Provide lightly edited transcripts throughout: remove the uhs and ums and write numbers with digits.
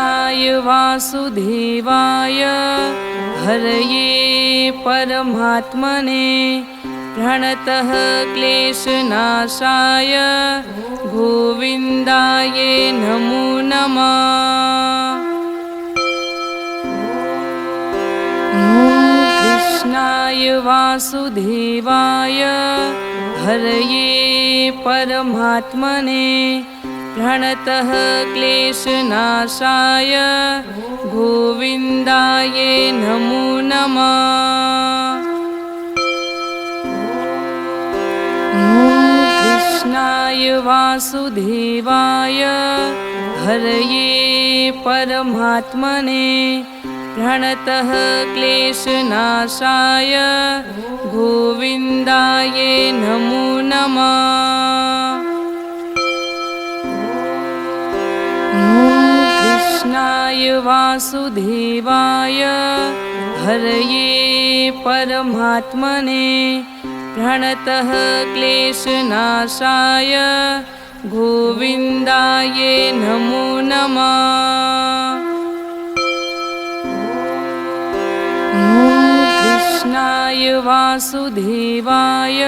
कृष्णाय वासुदेवाय हरये परमात्मने प्रणतः क्लेशनाशाय गोविन्दाय नमो नमः। कृष्णाय वासुदेवाय हरये परमात्मने प्रणतः क्लेशनाशाय गोविन्दाय नमो नमः। कृष्णाय वासुदेवाय हरये परमात्मने प्रणतः क्लेशनाशाय गोविन्दाय नमो नमः। कृष्णाय वासुदेवाय हरये परमात्मने प्रणतः क्लेशनाशाय गोविन्दाय नमो नमः। कृष्णाय वासुदेवाय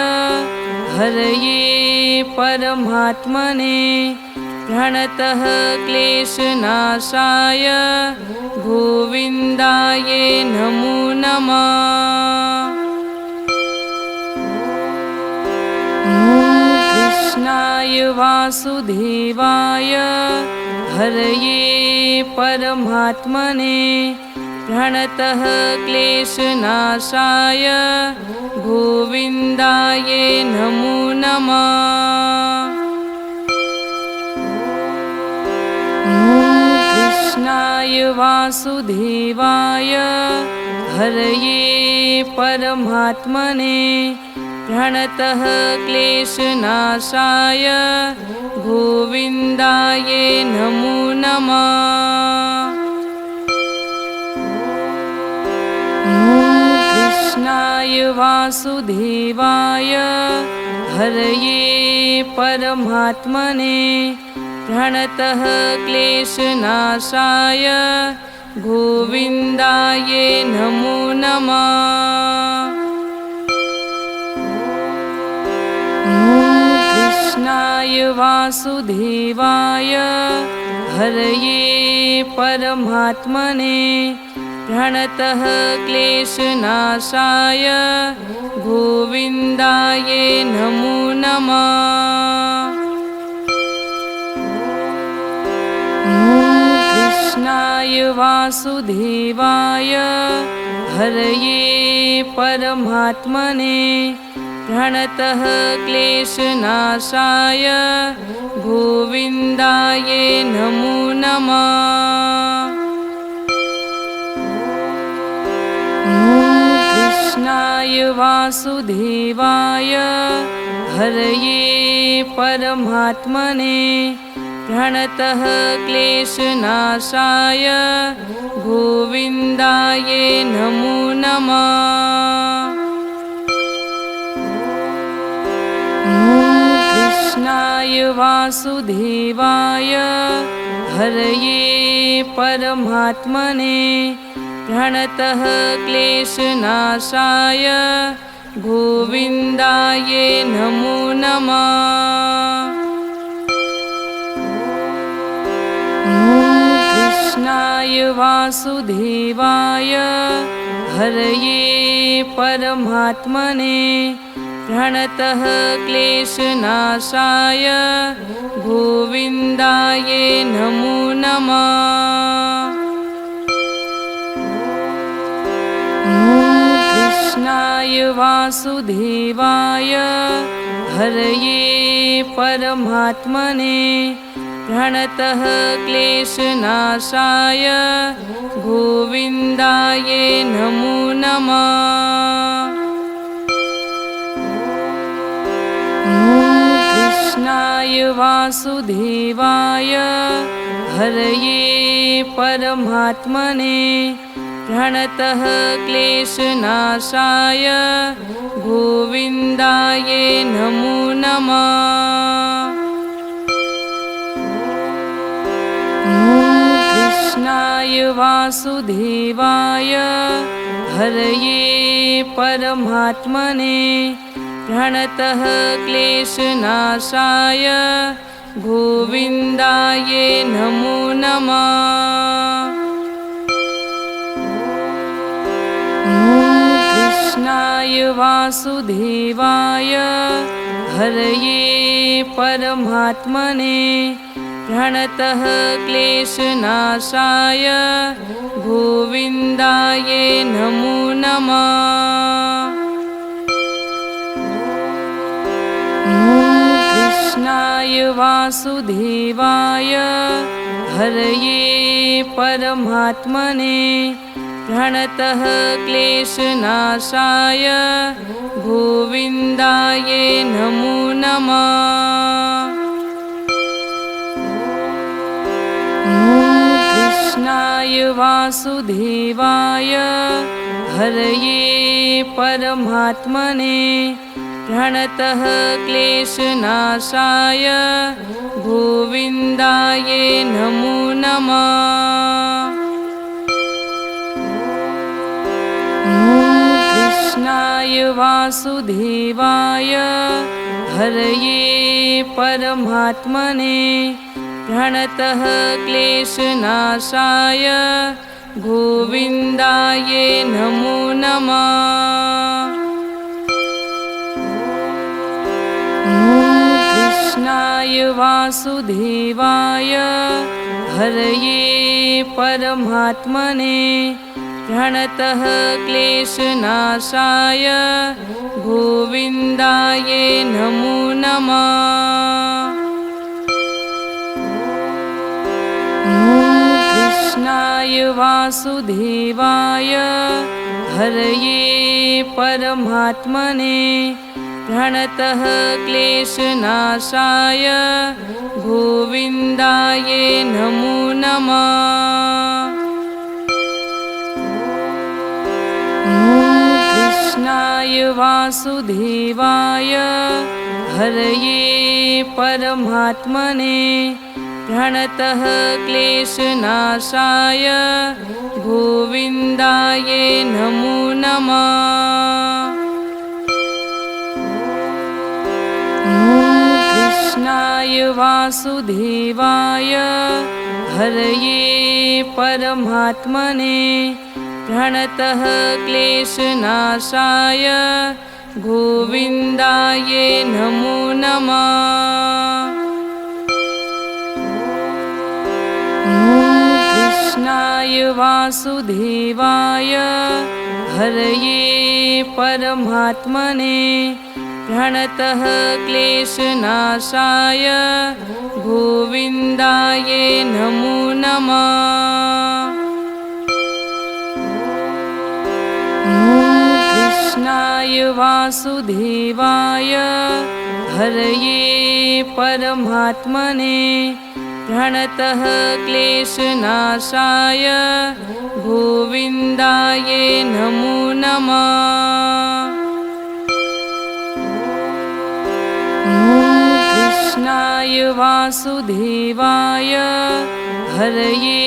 हरये परमात्मने प्रणतः क्लेशनाशाय गोविन्दाय नमो नमः। कृष्णाय वासुदेवाय हरये परमात्मने प्रणतः क्लेशनाशाय गोविन्दाय नमो नमः। कृष्णाय वासुदेवाय हरये परमात्मने प्रणतः क्लेशनाशाय गोविन्दाय नमो नमः। कृष्णाय वासुदेवाय हरये परमात्मने प्रणतः क्लेशनाशाय गोविन्दाय नमो नमः। कृष्णाय वासुदेवाय हरये परमात्मने प्रणतः क्लेशनाशाय गोविन्दाय नमो नमः। कृष्णाय वासुदेवाय हरये परमात्मने प्रणतः क्लेशनाशाय गोविन्दाय नमो नमः। कृष्णाय वासुदेवाय हरये परमात्मने प्रणतः क्लेशनाशाय गोविन्दाय नमो नमः। कृष्णाय वासुदेवाय हरये परमात्मने प्रणतः क्लेशनाशाय गोविन्दाय नमो नमः। कृष्णाय वासुदेवाय हरये परमात्मने प्रणतः क्लेशनाशाय गोविन्दाय नमो नमः। कृष्णाय वासुदेवाय हरये परमात्मने प्रणतः क्लेशनाशाय गोविन्दाय नमो नमः। कृष्णाय वासुदेवाय हरये परमात्मने प्रणतः क्लेशनाशाय गोविन्दाय नमो नमः। कृष्णाय वासुदेवाय हरये परमात्मने प्रणतः क्लेशनाशाय गोविन्दाय नमो नमः। कृष्णाय वासुदेवाय हरये परमात्मने प्रणतः क्लेशनाशाय गोविन्दाय नमो नमः। कृष्णाय वासुदेवाय हरये परमात्मने प्रणतः क्लेशनाशाय गोविन्दाय नमो नमः। कृष्णाय वासुदेवाय हरये परमात्मने प्रणतः क्लेशनाशाय गोविन्दाय नमो नमः। कृष्णाय वासुदेवाय हरये परमात्मने प्रणतः क्लेशनाशाय गोविन्दाय नमो नमः। कृष्णाय वासुदेवाय हरये परमात्मने प्रणतः क्लेशनाशाय गोविन्दाय नमो नमः। कृष्णाय वासुदेवाय हरये परमात्मने प्रणतः क्लेशनाशाय गोविन्दाय नमो नमः। कृष्णाय वासुदेवाय हरये परमात्मने प्रणतः क्लेशनाशाय गोविन्दाय नमो नमः। कृष्णाय वासुदेवाय हरये परमात्मने प्रणतः क्लेशनाशाय गोविन्दाय नमो नमः। कृष्णाय वासुदेवाय हरये परमात्मने प्रणतः क्लेशनाशाय गोविन्दाय नमो नमः। कृष्णाय वासुदेवाय हरये परमात्मने प्रणतः क्लेशनाशाय गोविन्दाय नमो नमः। कृष्णाय वासुदेवाय हरये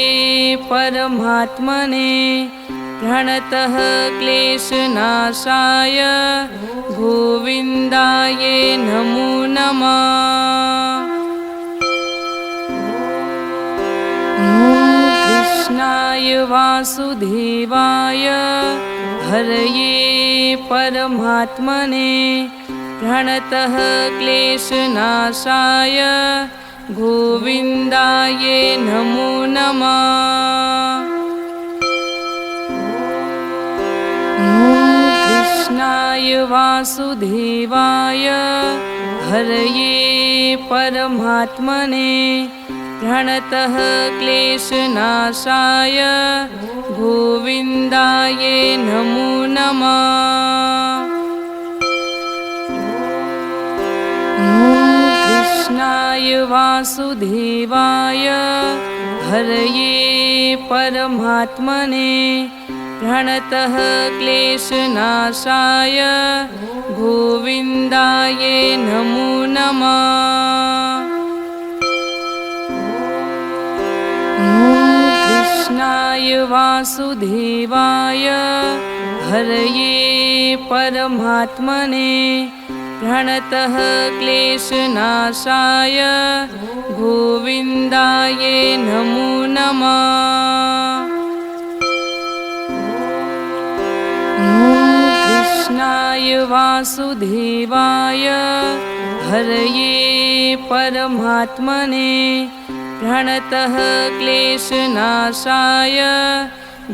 परमात्मने प्रणतः क्लेशनाशाय गोविन्दाय नमो नमः। कृष्णाय वासुदेवाय हरये परमात्मने प्रणतः क्लेशनाशाय गोविन्दाय नमो नमः। कृष्णाय वासुदेवाय हरये परमात्मने प्रणतः क्लेशनाशाय गोविन्दाय नमो नमः। कृष्णाय वासुदेवाय हरये परमात्मने प्रणतः क्लेशनाशाय गोविन्दाय नमो नमः। कृष्णाय कृष्णाय वासुदेवाय हरये परमात्मने प्रणतः क्लेशनाशाय गोविन्दाय नमो नमः। कृष्णाय वासुदेवाय हरये परमात्मने प्रणतः क्लेशनाशाय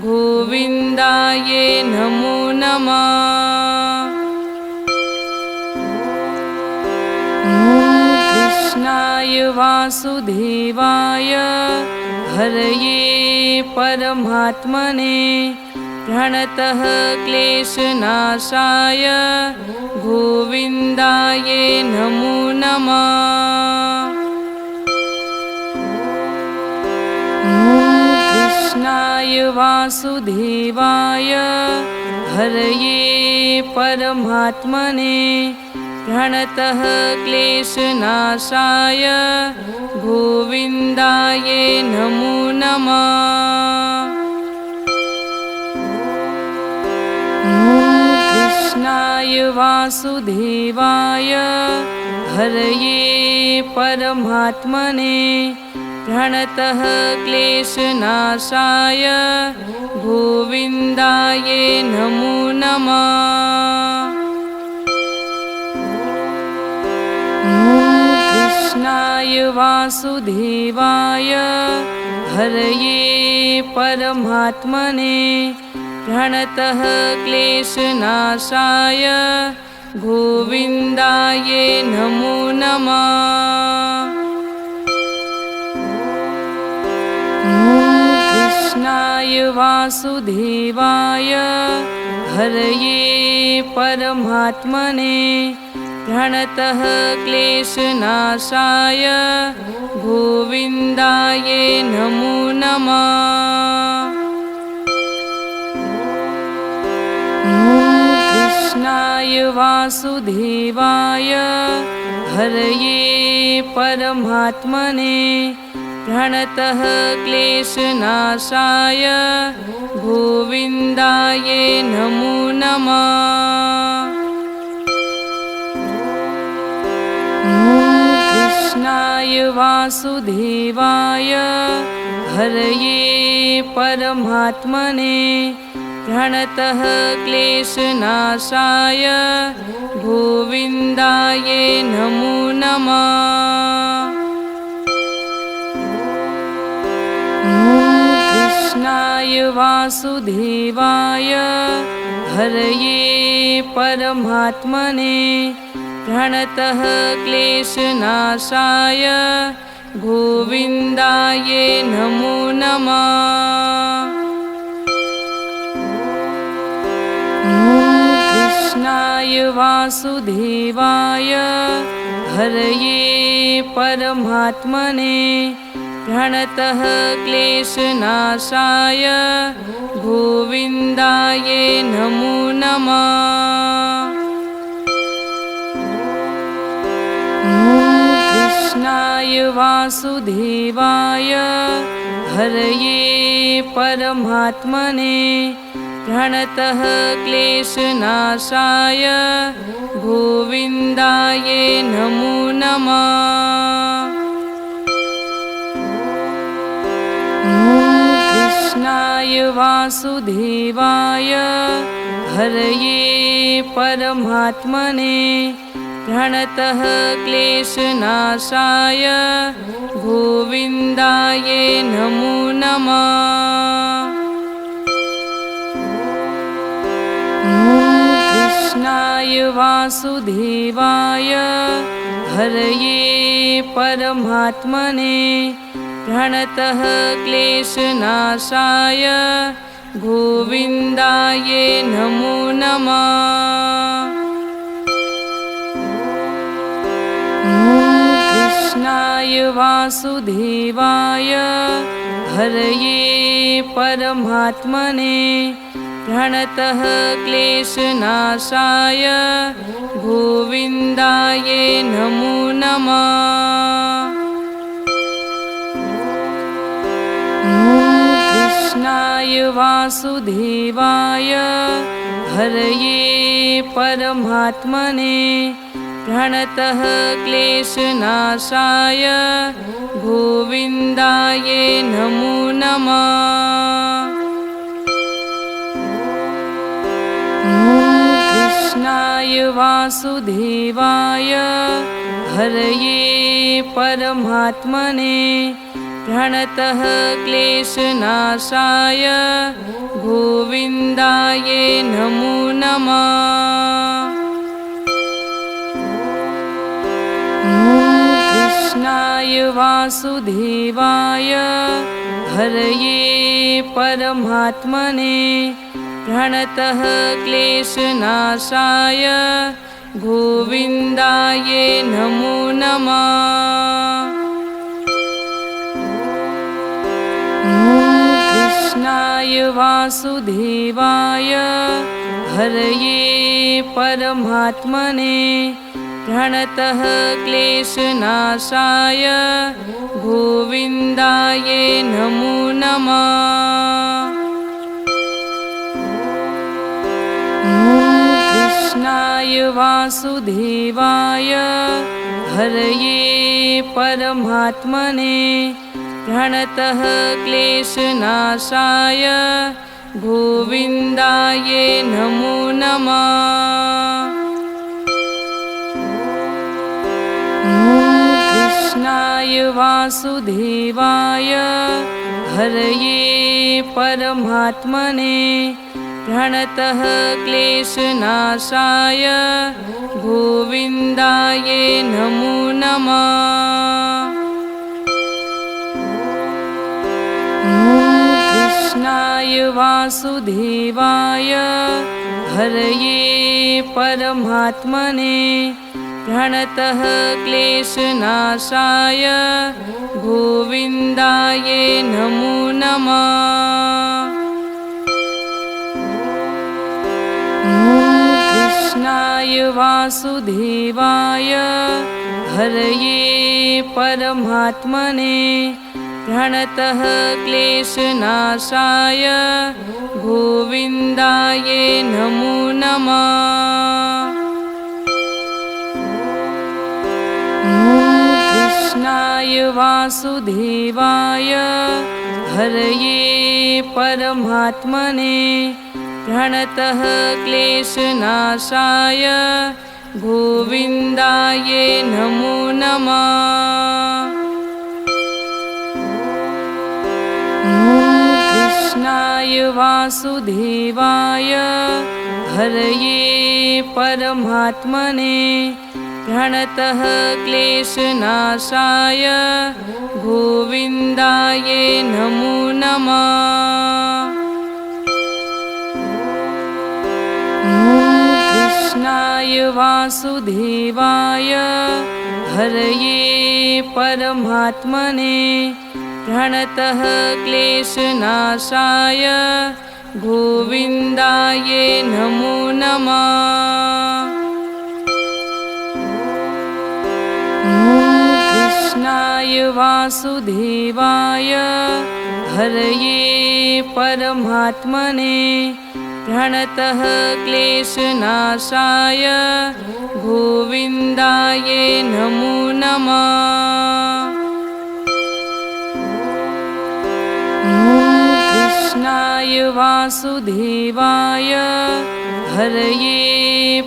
गोविन्दाय नमो नमः। कृष्णाय वासुदेवाय हरये परमात्मने प्रणतः क्लेशनाशाय गोविन्दाय नमो नमः। कृष्णाय वासुदेवाय हरये परमात्मने प्रणतः क्लेशनाशाय गोविन्दाय नमो नमः। कृष्णाय वासुदेवाय हरये परमात्मने प्रणतः क्लेशनाशाय गोविन्दाय नमो नमः। कृष्णाय वासुदेवाय हरये परमात्मने प्रणतः क्लेशनाशाय गोविन्दाय नमो नमः। कृष्णाय वासुदेवाय हरये परमात्मने प्रणतः क्लेशनाशाय गोविन्दाय नमो नमः। कृष्णाय वासुदेवाय हरये परमात्मने प्रणतः क्लेशनाशाय गोविन्दाय नमो नमः। कृष्णाय वासुदेवाय हरये परमात्मने प्रणतः क्लेशनाशाय गोविन्दाय नमो नमः। कृष्णाय वासुदेवाय हरये परमात्मने प्रणतः क्लेशनाशाय गोविन्दाय नमो नमः। कृष्णाय वासुदेवाय हरये परमात्मने प्रणतः क्लेशनाशाय गोविन्दाय नमो नमः। कृष्णाय वासुदेवाय हरये परमात्मने प्रणतः क्लेशनाशाय गोविन्दाय नमो नमः। कृष्णाय वासुदेवाय हरये परमात्मने प्रणतः क्लेशनाशाय गोविन्दाय नमो नमः। कृष्णाय वासुदेवाय हरये परमात्मने प्रणतः क्लेशनाशाय गोविन्दाय नमो नमः। कृष्णाय वासुदेवाय हरये परमात्मने प्रणतः क्लेशनाशाय गोविन्दाय नमो नमः। कृष्णाय वासुदेवाय हरये परमात्मने प्रणतः क्लेशनाशाय गोविन्दाय नमो नमः। कृष्णाय वासुदेवाय हरये परमात्मने प्रणतः क्लेशनाशाय गोविन्दाय नमो नमः। कृष्णाय वासुदेवाय हरये परमात्मने प्रणतः क्लेशनाशाय गोविन्दाय नमो नमः। कृष्णाय वासुदेवाय हरये परमात्मने प्रणतः क्लेशनाशाय गोविन्दाय नमो नमः। कृष्णाय वासुदेवाय हरये परमात्मने प्रणतः क्लेशनाशाय गोविन्दाय नमो नमः। कृष्णाय वासुदेवाय हरये परमात्मने प्रणतः क्लेशनाशाय गोविन्दाय नमो नमः। कृष्णाय वासुदेवाय हरये परमात्मने प्रणतः क्लेशनाशाय गोविन्दाय नमो नमः। कृष्णाय वासुदेवाय हरये परमात्मने प्रणतः क्लेशनाशाय गोविन्दाय नमो नमः। कृष्णाय वासुदेवाय हरये परमात्मने प्रणतः क्लेशनाशाय गोविन्दाय नमो नमः। कृष्णाय वासुदेवाय हरये परमात्मने प्रणतः क्लेशनाशाय गोविन्दाय नमो नमः। कृष्णाय वासुदेवाय हरये परमात्मने प्रणतः क्लेशनाशाय गोविन्दाय नमो नमः। कृष्णाय वासुदेवाय हरये परमात्मने प्रणतः क्लेशनाशाय गोविन्दाय नमो नमः। कृष्णाय वासुदेवाय हरये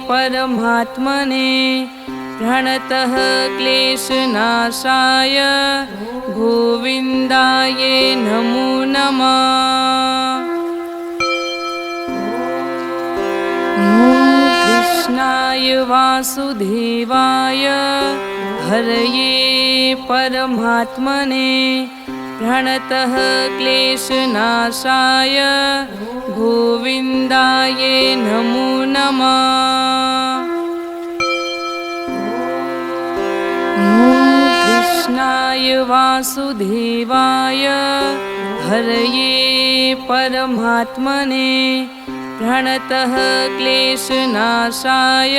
परमात्मने प्रणतः क्लेशनाशाय गोविन्दाय नमो नमः। कृष्णाय वासुदेवाय हरये परमात्मने प्रणतः क्लेशनाशाय गोविन्दाय नमो नमः। कृष्णाय वासुदेवाय हरये परमात्मने प्रणतः क्लेशनाशाय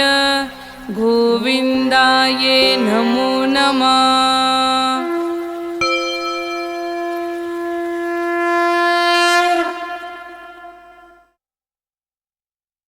गोविन्दाय नमो नमः।